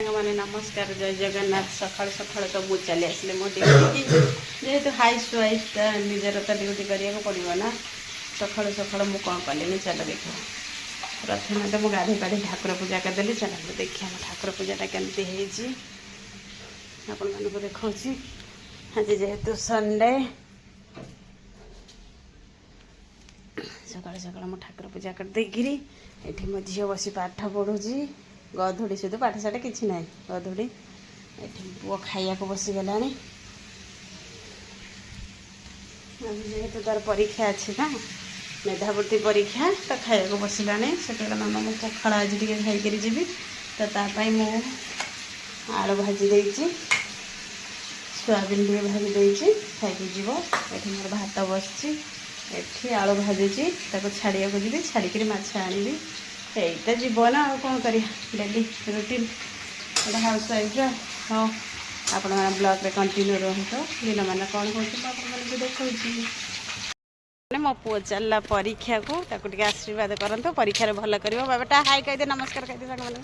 मैंने नमस्कार जय जगन्नाथ सकाल सकाल तो मुझे चली आसले मो ड्यूटी की जेहेतु हाउस वाइफ निजर तो ड्यूटी करा पड़ो ना सकाल सकाल मुझे कौन कली चल देख प्रथम तो मुझे गाधे पाधे ठाकुर पूजा करदेली चल देखिए आम ठाकुर पूजाटा केमती आपण मानक देखा आज जेहेतु संडे सकाल सकाल मु ठाकुर पूजा कर देकिरी एठी मो झील बस पाठ पढ़ुची गधुड़ी शुद्ध पाठ साठ किसी ना गधुड़ी एठी पुओ खाया को बसीगला जेहेतु तार परीक्षा अच्छी ना मेधावृत्ति परीक्षा तो खाया को बसला से कहला मामा मो पखाड़ आज टे खाई जी तो तापाई मु आलू भाजी देची सोयाबीन टे भाजी देची खाई जीव ये मोर भात बसची एठी आलू भाजुची छाड़िया को जी छाड़ी माछ आनी यहीटा जीवन आ कौन कर डेली रुटीन गोटे हाउस वाइफ हाँ आपण मैंने ब्लॉग रे कंटिन्यू रहत दिन मान कौन कौन देखा मो पुओ चलला परीक्षा को टे आशीर्वाद करते परीक्षा भल कर बाबाटा हाई कहीदे नमस्कार कहीदे सांग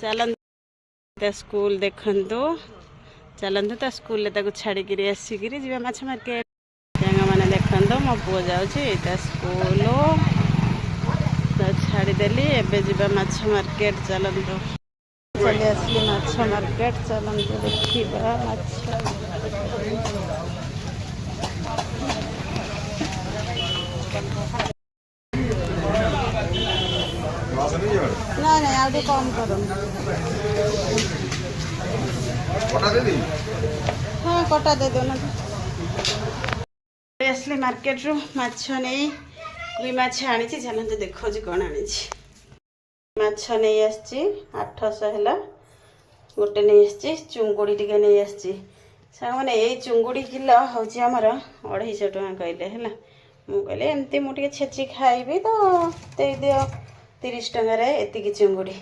चलते स्कूल देखु चलतु तो स्कूल छाड़ी आसिक जी माछ मार्केट मैंने देखो मो पुओ जाऊँगा स्कूल तो छाड़देली एवं जी माछ मार्केट चलतु चली आसली माछ मार्केट चलतु देखा माछ ना नहीं आगे कम करो हाँ कटा दे दो ना असली मार्केट रू माछ नहीं कोई माछ आनी चलते देखो कौन आनी माछ नहीं आसी 800 है गोटे नहीं आसी चुंगुड़ी टे नहीं आसी मैंने यही चुंगुड़ी किलो हूँ आमर 250 टଙ୍କା कहले है मुझे एमती मुझे छेची खाइबी तो दे दियो 30 टंकार एतिकी चुंगुड़ी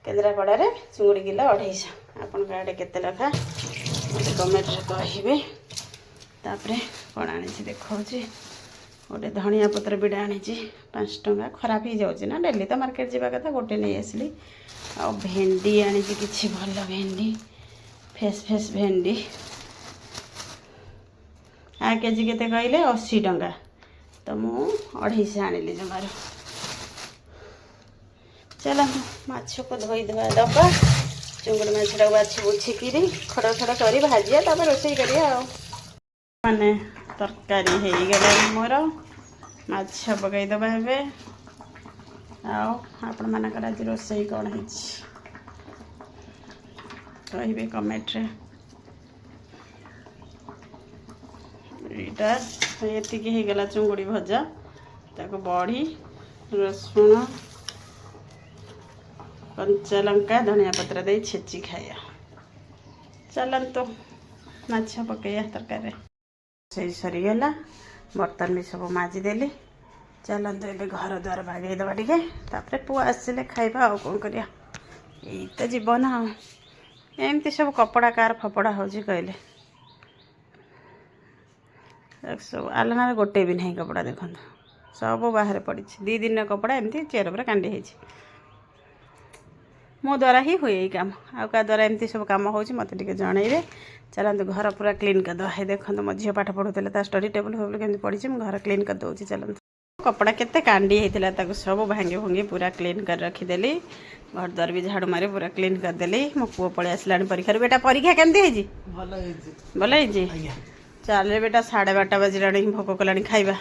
केन्द्रापड़ा चुंगुड़ी किलो 250 आपण आड़े केते लखा मत कमेंट कहे तापर कौन आनी देखा गोटे धनिया पत्र बिड़ा आनी 5 टंका खराब हो जाऊँगी ना डेली तो मार्केट जावा कथा गोटे नहीं आसली आ भेंडी आनी कि भल भेंडी फेस फेस भेंडी आ केजी केते कहले 80 टंका तो मु 250 आनिली जमार चलो माछ को धोई दबा दबा चुंगड़ी माछटा बाछी बुछिकी खड़ खड़ कर भाजिया तब रोषे करिया माने तरकारी हो गला मोर माछ पकई दबा हे आपण मानकर आज रोषे कौन है कहे कमेंट रे ये गला चुंगुड़ी भजा ताको बड़ी रसुण कंचा लंका धनिया पत्र दे छेची खाया चलतु माछ पकईया तरकारी से सरीगला बर्तन भी सब माजिदेली चलतु ए घर द्वार बागेदबा टे पुआ आसिले खाइबा आ कौन करिया यही तो जीवन एमती सब कपड़ा कार फपड़ा हो कहले सब आलना गोटे भी नहीं कपड़ा देखो सब बाहर पड़ी 2 दिन कपड़ा एमती चेयर पर कांडी है मो द्वारा ही हुए यही कम आ द्वारा एमती सब कम हो मत टे जनइबे चलते घर पूरा क्लीन करदे देखो मो झील पाठ पढ़ुले स्टडी टेबल फेबल केमती पड़ी घर क्लीन कर दूसरी चलते कपड़ा केते कांडी होता सब भांगी भुंगी पूरा क्लीन कर रखीदेली घर द्वार भी झाड़ू मारी पूरा क्लीन करदेली मो पुओ पलि आसला परीक्षा बेटा परीक्षा केमती भल चल बेटा 12:30 बजला भोक कला खाइबा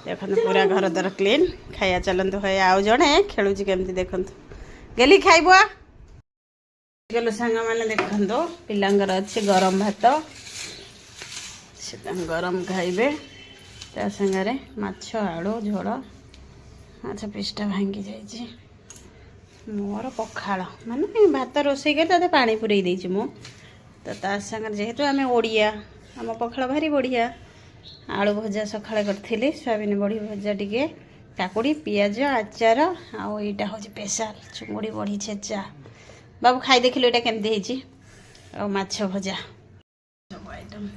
देखो पूरा घर द्वार क्लीन खाया चलतु है आउ जड़े खेलुची केमती देखु गेली खाइबा गलु सांग मैंने देखो पिलांगर अच्छे गरम भात से गरम खाइबे ता संगे माछ आलू झोल माछ पीसटा भांगी जाइए मोर पखाड़ माने भात रोषे कर पानी पुरई देछि मु तो ता संगे जेहेतु आम ओडिया आम पखाड़ भारी बढ़िया आलू भजा सकाଳେ करथिली सोयाबीन बड़ी भजा टिके काकुड़ी पियाज आचार आईटा हूँ स्पेशल चुंगुड़ी बड़ी छेचा बाबू खाई देखिलु एटा केमती आ माछ भजा सब आइटम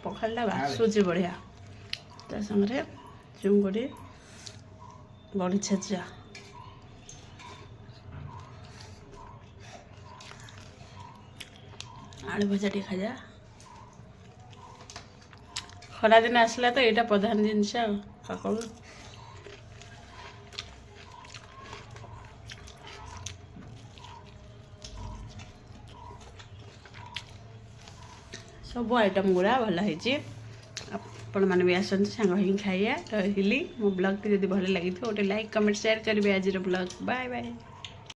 ପଖାଳଟା ବାସୁଛି ବଢ଼ିଆ ତା ସାଙ୍ଗରେ ଚୁଙ୍ଗୁଡ଼ି ବଢ଼ି ଛେଚା ଆଳୁ ଭଜା ଟିକେ ଖାଇବା ଖରାଦିନ ଆସିଲା ତ ଏଇଟା ପ୍ରଧାନ ଜିନିଷ ଆଉ ସକାଳୁ ସବୁ ଆଇଟମ୍ ଗୁଡ଼ା ଭଲ ହେଇଛି ଆପଣମାନେ ବି ଆସନ୍ତୁ ସାଙ୍ଗ ହେଇକି ଖାଇବା ରହିଲି ମୋ ବ୍ଲଗ୍ଟି ଯଦି ଭଲ ଲାଗିଥିବ ଗୋଟେ ଲାଇକ୍ କମେଣ୍ଟ ସେୟାର କରିବେ ଆଜିର ବ୍ଲଗ୍ ବାଏ ବାଏ।